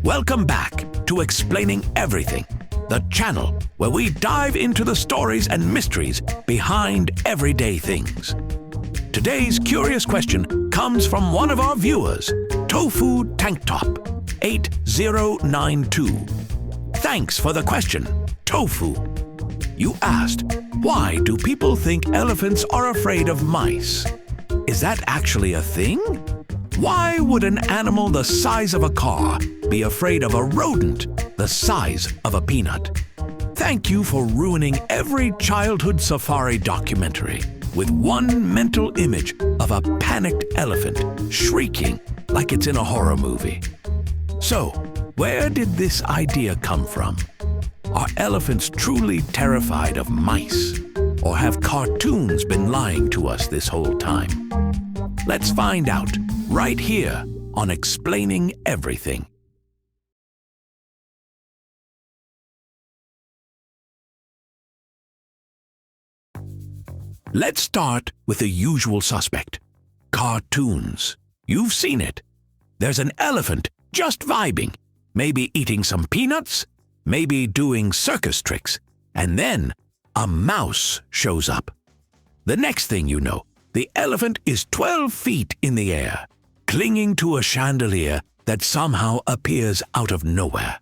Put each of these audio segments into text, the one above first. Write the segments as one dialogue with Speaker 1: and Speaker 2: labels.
Speaker 1: Welcome back to Explaining Everything, the channel where we dive into the stories and mysteries behind everyday things. Today's curious question comes from one of our viewers, Tofu Tank Top 8092. Thanks for the question, Tofu. You asked, why do people think elephants are afraid of mice? Is that actually a thing? Why would an animal the size of a car be afraid of a rodent the size of a peanut? Thank you for ruining every childhood safari documentary with one mental image of a panicked elephant shrieking like it's in a horror movie. So, where did this idea come from? Are elephants truly terrified of mice? Or have cartoons been lying to us this whole time? Let's find out right here on Explaining Everything. Let's start with the usual suspect, cartoons. You've seen it. There's an elephant just vibing, maybe eating some peanuts, maybe doing circus tricks, and then a mouse shows up. The next thing you know, the elephant is 12 feet in the air, clinging to a chandelier that somehow appears out of nowhere.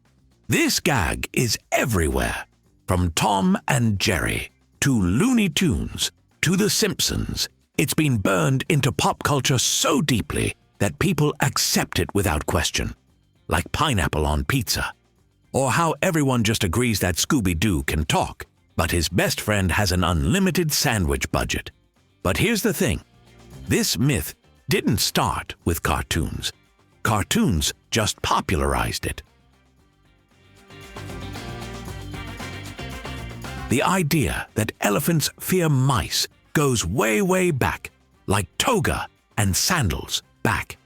Speaker 1: This gag is everywhere, from Tom and Jerry to Looney Tunes to The Simpsons. It's been burned into pop culture so deeply that people accept it without question, like pineapple on pizza, or how everyone just agrees that Scooby-Doo can talk, but his best friend has an unlimited sandwich budget. But here's the thing, this myth didn't start with cartoons. Cartoons just popularized it. The idea that elephants fear mice goes way, way back, like toga and sandals back.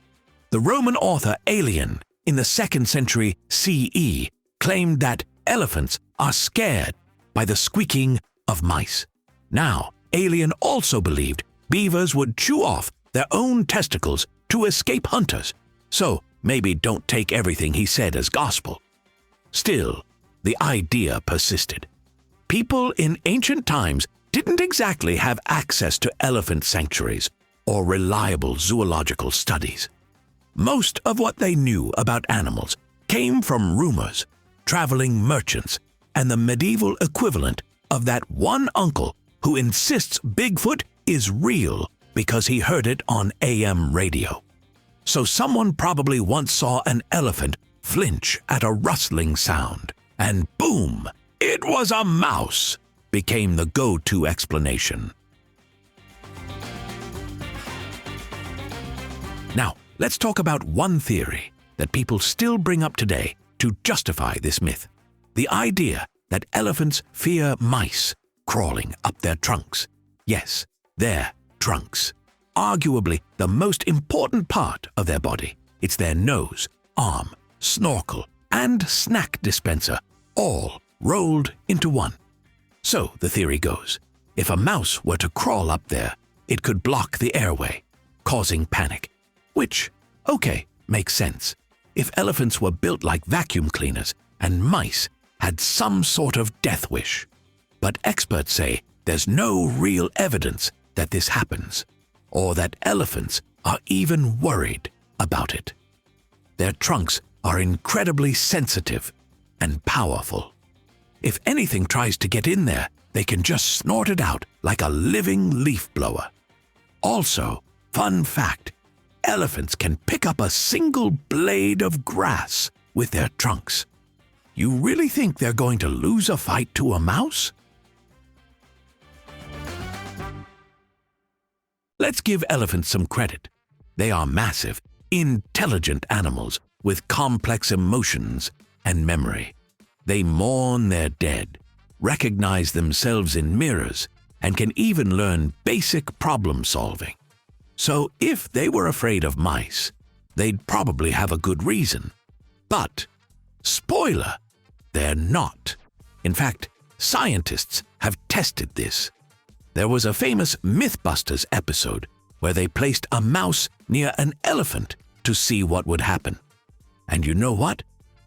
Speaker 1: The Roman author Aelian in the 2nd century CE claimed that elephants are scared by the squeaking of mice. Now, Aelian also believed beavers would chew off their own testicles to escape hunters, so maybe don't take everything he said as gospel. Still, the idea persisted. People in ancient times didn't exactly have access to elephant sanctuaries or reliable zoological studies. Most of what they knew about animals came from rumors, traveling merchants, and the medieval equivalent of that one uncle who insists Bigfoot is real because he heard it on AM radio. So someone probably once saw an elephant flinch at a rustling sound, and boom, it was a mouse, became the go-to explanation. Now, let's talk about one theory that people still bring up today to justify this myth. The idea that elephants fear mice crawling up their trunks. Yes, their trunks. Arguably the most important part of their body. It's their nose, arm, snorkel, and snack dispenser, all rolled into one. So the theory goes, if a mouse were to crawl up there, it could block the airway, causing panic. Which, okay, makes sense. If elephants were built like vacuum cleaners and mice had some sort of death wish. But experts say there's no real evidence that this happens, or that elephants are even worried about it. Their trunks are incredibly sensitive and powerful. If anything tries to get in there, they can just snort it out like a living leaf blower. Also, fun fact, elephants can pick up a single blade of grass with their trunks. You really think they're going to lose a fight to a mouse? Let's give elephants some credit. They are massive, intelligent animals with complex emotions and memory. They mourn their dead, recognize themselves in mirrors, and can even learn basic problem solving. So if they were afraid of mice, they'd probably have a good reason. But, spoiler, they're not. In fact, scientists have tested this. There was a famous Mythbusters episode where they placed a mouse near an elephant to see what would happen. And you know what?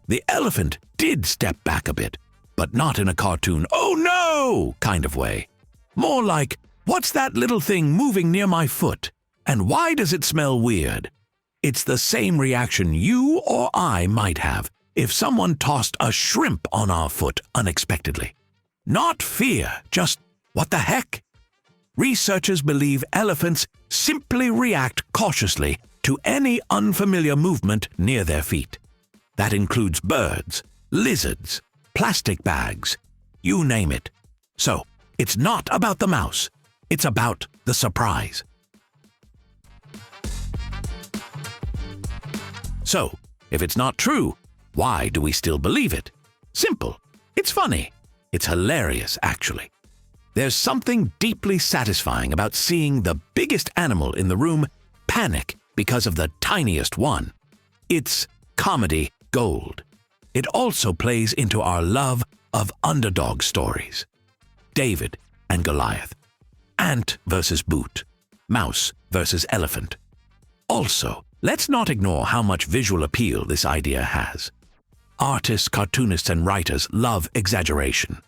Speaker 1: The elephant did step back a bit, but not in a cartoon "oh no" kind of way. More like, "what's that little thing moving near my foot? And why does it smell weird?" It's the same reaction you or I might have if someone tossed a shrimp on our foot unexpectedly. Not fear, just what the heck? Researchers believe elephants simply react cautiously to any unfamiliar movement near their feet. That includes birds, lizards, plastic bags, you name it. So, it's not about the mouse, it's about the surprise. So, if it's not true, why do we still believe it? Simple. It's funny. It's hilarious, actually. There's something deeply satisfying about seeing the biggest animal in the room panic because of the tiniest one. It's comedy gold. It also plays into our love of underdog stories. David and Goliath. Ant versus boot. Mouse versus elephant. Also, let's not ignore how much visual appeal this idea has. Artists, cartoonists, and writers love exaggeration.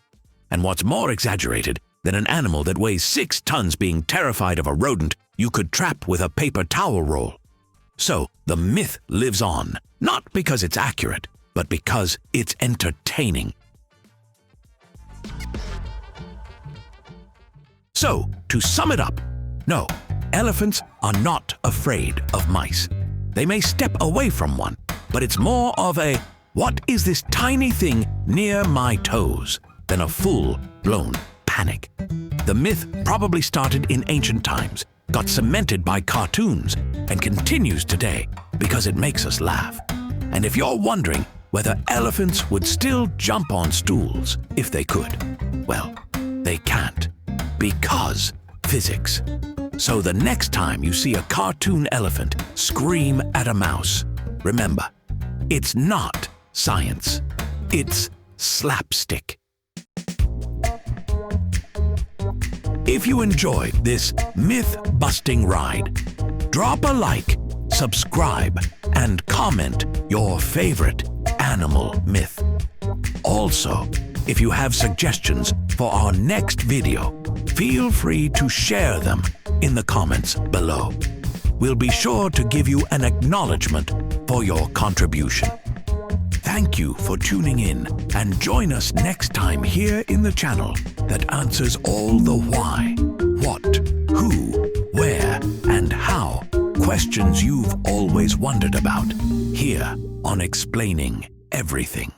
Speaker 1: And what's more exaggerated than an animal that weighs 6 tons being terrified of a rodent you could trap with a paper towel roll? So, the myth lives on, not because it's accurate, but because it's entertaining. So, to sum it up, no, elephants are not afraid of mice. They may step away from one, but it's more of a "what is this tiny thing near my toes?" than a full-blown panic. The myth probably started in ancient times, got cemented by cartoons, and continues today because it makes us laugh. And if you're wondering whether elephants would still jump on stools if they could, well, they can't, because physics. So the next time you see a cartoon elephant scream at a mouse, remember, it's not science, it's slapstick. If you enjoyed this myth-busting ride, drop a like, subscribe, and comment your favorite animal myth. Also, if you have suggestions for our next video, feel free to share them in the comments below. We'll be sure to give you an acknowledgement for your contribution. Thank you for tuning in, and join us next time here in the channel that answers all the why, what, who, where, and how questions you've always wondered about, here on Explaining Everything.